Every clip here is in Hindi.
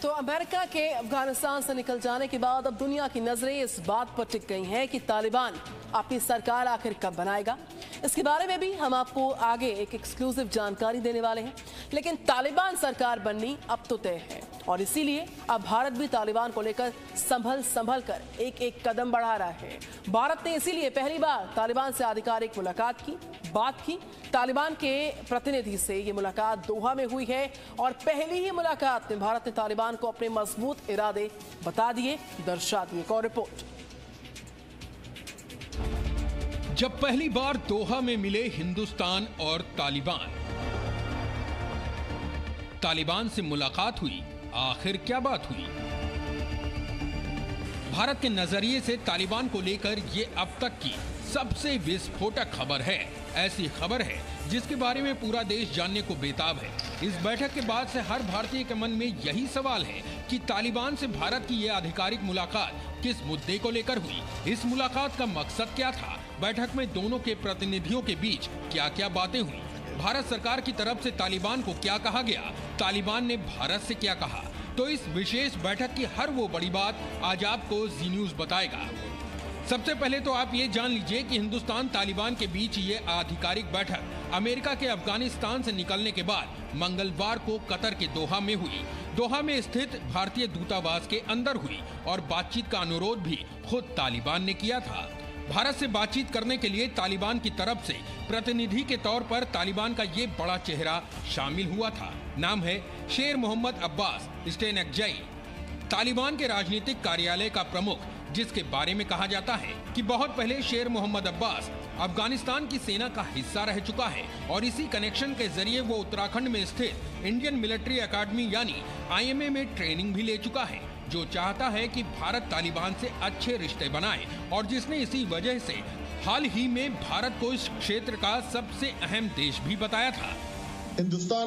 तो अमेरिका के अफगानिस्तान से निकल जाने के बाद अब दुनिया की नजरें इस बात पर टिक गई हैं कि तालिबान अपनी सरकार आखिर कब बनाएगा। इसके बारे में भी हम आपको आगे एक एक्सक्लूसिव जानकारी देने वाले हैं। लेकिन तालिबान सरकार बननी अब तो तय है और इसीलिए अब भारत भी तालिबान को लेकर संभल कर एक एक कदम बढ़ा रहा है। भारत ने इसीलिए पहली बार तालिबान से आधिकारिक बात की। तालिबान के प्रतिनिधि से ये मुलाकात दोहा में हुई है और पहली ही मुलाकात में भारत ने तालिबान को अपने मजबूत इरादे बता दिए, दर्शा दिए। एक और रिपोर्ट। जब पहली बार दोहा में मिले हिंदुस्तान और तालिबान से मुलाकात हुई, आखिर क्या बात हुई? भारत के नजरिए से तालिबान को लेकर ये अब तक की सबसे विस्फोटक खबर है। ऐसी खबर है जिसके बारे में पूरा देश जानने को बेताब है। इस बैठक के बाद से हर भारतीय के मन में यही सवाल है कि तालिबान से भारत की यह आधिकारिक मुलाकात किस मुद्दे को लेकर हुई, इस मुलाकात का मकसद क्या था, बैठक में दोनों के प्रतिनिधियों के बीच क्या क्या बातें हुई, भारत सरकार की तरफ से तालिबान को क्या कहा गया, तालिबान ने भारत से क्या कहा। तो इस विशेष बैठक की हर वो बड़ी बात आज आपको जी न्यूज बताएगा। सबसे पहले तो आप ये जान लीजिए कि हिंदुस्तान तालिबान के बीच ये आधिकारिक बैठक अमेरिका के अफगानिस्तान से निकलने के बाद मंगलवार को कतर के दोहा में हुई। दोहा में स्थित भारतीय दूतावास के अंदर हुई और बातचीत का अनुरोध भी खुद तालिबान ने किया था। भारत से बातचीत करने के लिए तालिबान की तरफ से प्रतिनिधि के तौर पर तालिबान का ये बड़ा चेहरा शामिल हुआ था। नाम है शेर मोहम्मद अब्बास स्टेनकजई, तालिबान के राजनीतिक कार्यालय का प्रमुख, जिसके बारे में कहा जाता है कि बहुत पहले शेर मोहम्मद अब्बास अफगानिस्तान की सेना का हिस्सा रह चुका है और इसी कनेक्शन के जरिए वो उत्तराखंड में स्थित इंडियन मिलिट्री एकेडमी यानी IMA में ट्रेनिंग भी ले चुका है, जो चाहता है कि भारत तालिबान से अच्छे रिश्ते बनाए और जिसने इसी वजह से हाल ही में भारत को इस क्षेत्र का सबसे अहम देश भी बताया था। हिंदुस्तान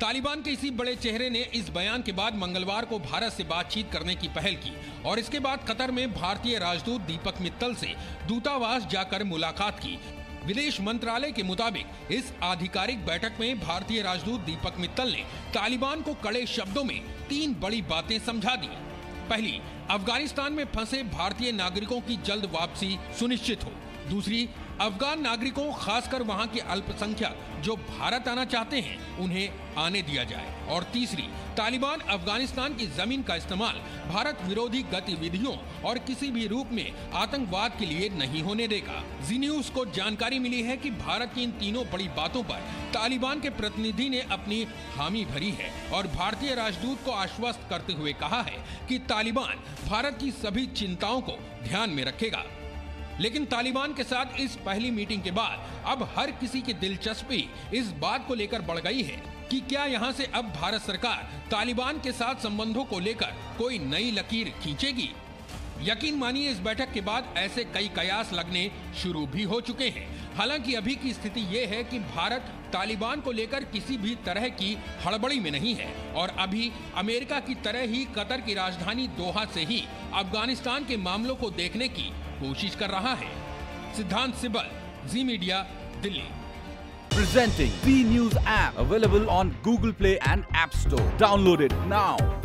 तालिबान के इसी बड़े चेहरे ने इस बयान के बाद मंगलवार को भारत से बातचीत करने की पहल की और इसके बाद कतर में भारतीय राजदूत दीपक मित्तल से दूतावास जाकर मुलाकात की। विदेश मंत्रालय के मुताबिक इस आधिकारिक बैठक में भारतीय राजदूत दीपक मित्तल ने तालिबान को कड़े शब्दों में 3 बड़ी बातें समझा दी। पहली, अफगानिस्तान में फंसे भारतीय नागरिकों की जल्द वापसी सुनिश्चित हो। दूसरी, अफगान नागरिकों, खासकर वहां के अल्पसंख्यक जो भारत आना चाहते हैं, उन्हें आने दिया जाए। और तीसरी, तालिबान अफगानिस्तान की जमीन का इस्तेमाल भारत विरोधी गतिविधियों और किसी भी रूप में आतंकवाद के लिए नहीं होने देगा। जी न्यूज को जानकारी मिली है कि भारत की इन तीनों बड़ी बातों पर तालिबान के प्रतिनिधि ने अपनी हामी भरी है और भारतीय राजदूत को आश्वस्त करते हुए कहा है कि तालिबान भारत की सभी चिंताओं को ध्यान में रखेगा। लेकिन तालिबान के साथ इस पहली मीटिंग के बाद अब हर किसी की दिलचस्पी इस बात को लेकर बढ़ गई है कि क्या यहां से अब भारत सरकार तालिबान के साथ संबंधों को लेकर कोई नई लकीर खींचेगी। यकीन मानिए, इस बैठक के बाद ऐसे कई कयास लगने शुरू भी हो चुके हैं। हालांकि अभी की स्थिति ये है कि भारत तालिबान को लेकर किसी भी तरह की हड़बड़ी में नहीं है और अभी अमेरिका की तरह ही कतर की राजधानी दोहा से ही अफगानिस्तान के मामलों को देखने की कोशिश कर रहा है। Siddhant Sibbal, Zee media, Delhi. Presenting B News app available on Google Play and App Store. Download it now.